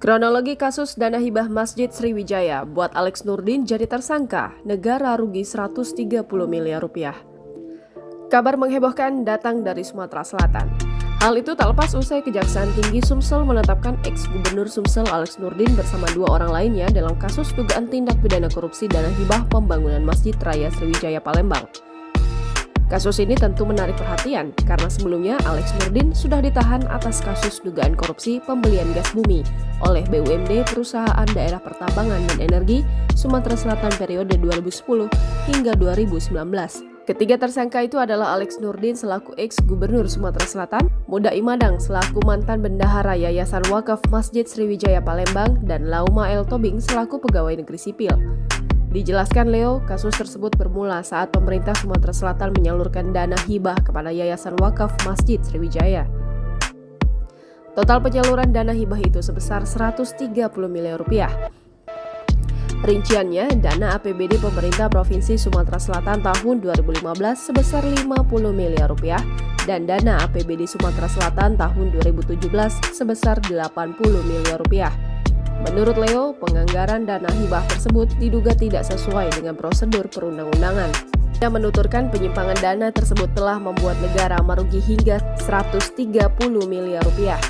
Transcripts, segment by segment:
Kronologi kasus dana hibah Masjid Sriwijaya buat Alex Nurdin jadi tersangka, negara rugi 130 miliar rupiah. Kabar menghebohkan datang dari Sumatera Selatan. Hal itu tak lepas usai Kejaksaan Tinggi Sumsel menetapkan ex-gubernur Sumsel Alex Nurdin bersama dua orang lainnya dalam kasus dugaan tindak pidana korupsi dana hibah pembangunan Masjid Raya Sriwijaya Palembang. Kasus ini tentu menarik perhatian karena sebelumnya Alex Nurdin sudah ditahan atas kasus dugaan korupsi pembelian gas bumi oleh BUMD Perusahaan Daerah Pertambangan dan Energi Sumatera Selatan periode 2010 hingga 2019. Ketiga tersangka itu adalah Alex Nurdin selaku ex-gubernur Sumatera Selatan, Muda Imadang selaku mantan bendahara Yayasan Wakaf Masjid Sriwijaya Palembang, dan Lauma El Tobing selaku pegawai negeri sipil. Dijelaskan Leo, kasus tersebut bermula saat pemerintah Sumatera Selatan menyalurkan dana hibah kepada Yayasan Wakaf Masjid Sriwijaya. Total penyaluran dana hibah itu sebesar 130 miliar rupiah. Rinciannya, dana APBD pemerintah Provinsi Sumatera Selatan tahun 2015 sebesar 50 miliar rupiah dan dana APBD Sumatera Selatan tahun 2017 sebesar 80 miliar rupiah. Menurut Leo, penganggaran dana hibah tersebut diduga tidak sesuai dengan prosedur perundang-undangan. Dia menuturkan penyimpangan dana tersebut telah membuat negara merugi hingga 130 miliar rupiah.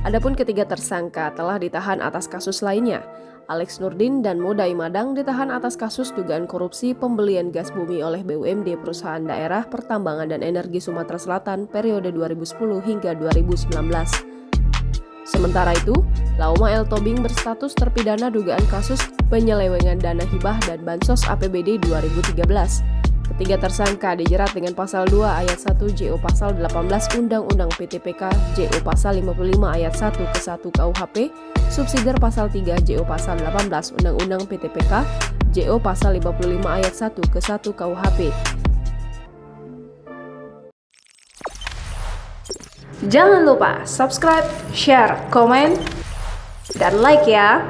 Adapun ketiga tersangka telah ditahan atas kasus lainnya. Alex Nurdin dan Muda Imadang ditahan atas kasus dugaan korupsi pembelian gas bumi oleh BUMD Perusahaan Daerah Pertambangan dan Energi Sumatera Selatan periode 2010 hingga 2019. Sementara itu, Lauma El Tobing berstatus terpidana dugaan kasus penyelewengan dana hibah dan bansos APBD 2013. Ketiga tersangka dijerat dengan pasal 2 ayat 1 JO pasal 18 Undang-Undang PTPK, JO pasal 55 ayat 1 ke 1 KUHP, subsidiar pasal 3 JO pasal 18 Undang-Undang PTPK, JO pasal 55 ayat 1 ke 1 KUHP. Jangan lupa subscribe, share, komen, dan like ya!